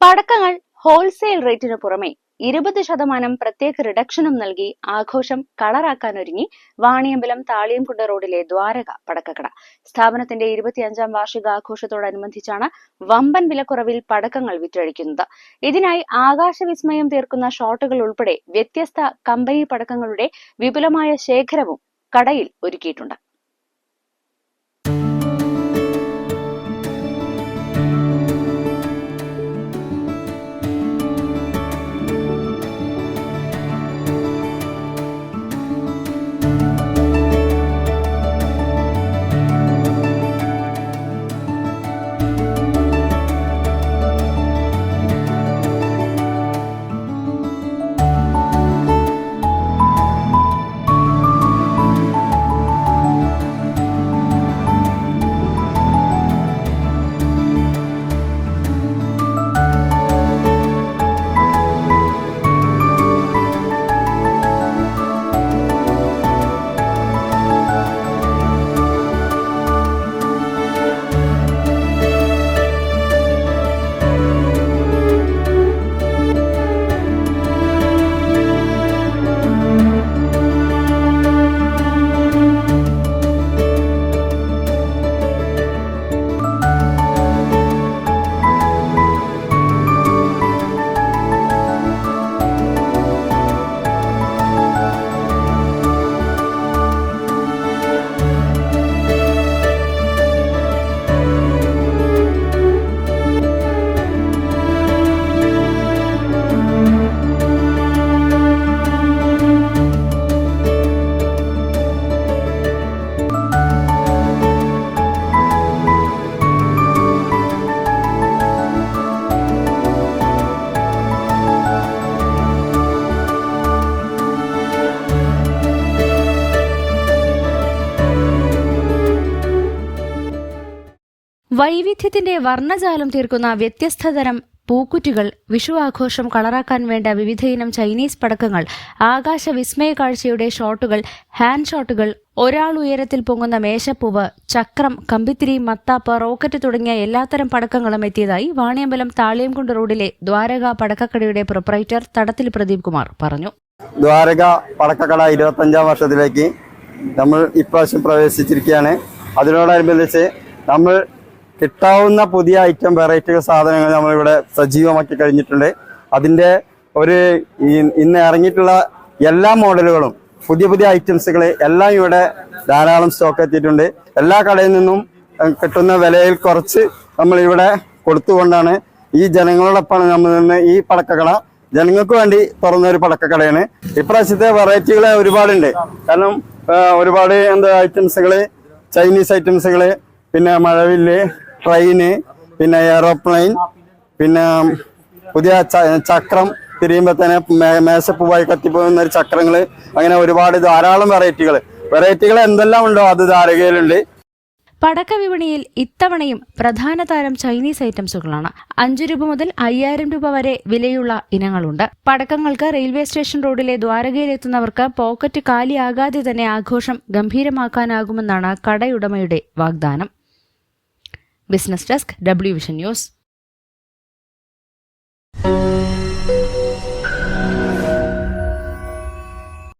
പടക്കങ്ങൾ ഹോൾസെയിൽ റേറ്റിനു പുറമെ 20% പ്രത്യേക റിഡക്ഷനും നൽകി ആഘോഷം കളറാക്കാനൊരുങ്ങി വാണിയമ്പലം താളിയംകുണ്ട് റോഡിലെ ദ്വാരക പടക്കക്കട. സ്ഥാപനത്തിന്റെ 25-ാം വാർഷികാഘോഷത്തോടനുബന്ധിച്ചാണ് വമ്പൻ വിലക്കുറവിൽ പടക്കങ്ങൾ വിറ്റഴിക്കുന്നത്. ഇതിനായി ആകാശവിസ്മയം തീർക്കുന്ന ഷോട്ടുകൾ ഉൾപ്പെടെ വ്യത്യസ്ത കമ്പനി പടക്കങ്ങളുടെ വിപുലമായ ശേഖരവും കടയിൽ ഒരുക്കിയിട്ടുണ്ട്. വൈവിധ്യത്തിന്റെ വർണ്ണജാലം തീർക്കുന്ന വ്യത്യസ്തതരം പൂക്കുറ്റികൾ, വിഷു ആഘോഷം കളറാക്കാൻ വേണ്ട വിവിധയിനം ചൈനീസ് പടക്കങ്ങൾ, ആകാശ വിസ്മയ കാഴ്ചയുടെ ഷോട്ടുകൾ, ഹാൻഡ് ഷോട്ടുകൾ, ഒരാൾ ഉയരത്തിൽ പൊങ്ങുന്ന മേശപ്പൂവ്, ചക്രം, കമ്പിത്തിരി, മത്താപ്പ്, റോക്കറ്റ് തുടങ്ങിയ എല്ലാത്തരം പടക്കങ്ങളും എത്തിയതായി വാണിയമ്പലം താളിയംകുണ്ട് റോഡിലെ ദ്വാരക പടക്കക്കടയുടെ പ്രൊപ്പറേറ്റർ തടത്തിൽ പ്രദീപ് കുമാർ പറഞ്ഞു. ദ്വാരക പടക്കക്കട 25-ാം വർഷത്തിലേക്ക് നമ്മൾ ഇപ്രാവശ്യം പ്രവേശിച്ചിരിക്കുകയാണ്. അതിനോടനുബന്ധിച്ച് നമ്മൾ കിട്ടാവുന്ന പുതിയ ഐറ്റം വെറൈറ്റികൾ സാധനങ്ങൾ നമ്മളിവിടെ സജീവമാക്കി കഴിഞ്ഞിട്ടുണ്ട്. അതിൻ്റെ ഇന്ന് ഇറങ്ങിയിട്ടുള്ള എല്ലാ മോഡലുകളും പുതിയ പുതിയ ഐറ്റംസുകൾ എല്ലാം ഇവിടെ ധാരാളം സ്റ്റോക്ക് എത്തിയിട്ടുണ്ട്. എല്ലാ കടയിൽ നിന്നും കിട്ടുന്ന വിലയിൽ കുറച്ച് നമ്മളിവിടെ കൊടുത്തുകൊണ്ടാണ് ഈ ജനങ്ങളോടൊപ്പം നമ്മൾ നിന്ന് ഈ പടക്കക്കട ജനങ്ങൾക്ക് വേണ്ടി തുറന്നൊരു പടക്കക്കടയാണ്. ഇപ്രാവശ്യത്തെ വെറൈറ്റികൾ ഒരുപാടുണ്ട്. കാരണം ഒരുപാട് ഐറ്റംസുകൾ, ചൈനീസ് ഐറ്റംസുകൾ, പിന്നെ മഴവില്ല്, ട്രെയിന്, പിന്നെ എയറോപ്ലെയിൻ, പിന്നെ പുതിയ ചക്രം, തിരിയുമ്പോൾ തന്നെ മേശപ്പൂവായി കത്തിപ്പോകുന്ന ഒരു ചക്രങ്ങൾ, അങ്ങനെ ഒരുപാട് ധാരാളം വെറൈറ്റികൾ എന്തെല്ലാം ഉണ്ടോ അത് ദ്വാരകയിലുണ്ട്. പടക്ക വിപണിയിൽ ഇത്തവണയും പ്രധാന താരം ചൈനീസ് ഐറ്റംസുകളാണ്. 5 രൂപ മുതൽ 5000 രൂപ വരെ വിലയുള്ള ഇനങ്ങളുണ്ട്. പടക്കങ്ങൾക്ക് റെയിൽവേ സ്റ്റേഷൻ റോഡിലെ ദ്വാരകയിലെത്തുന്നവർക്ക് പോക്കറ്റ് കാലിയാകാതെ തന്നെ ആഘോഷം ഗംഭീരമാക്കാനാകുമെന്നാണ് കടയുടമയുടെ വാഗ്ദാനം. Business desk, W vision news.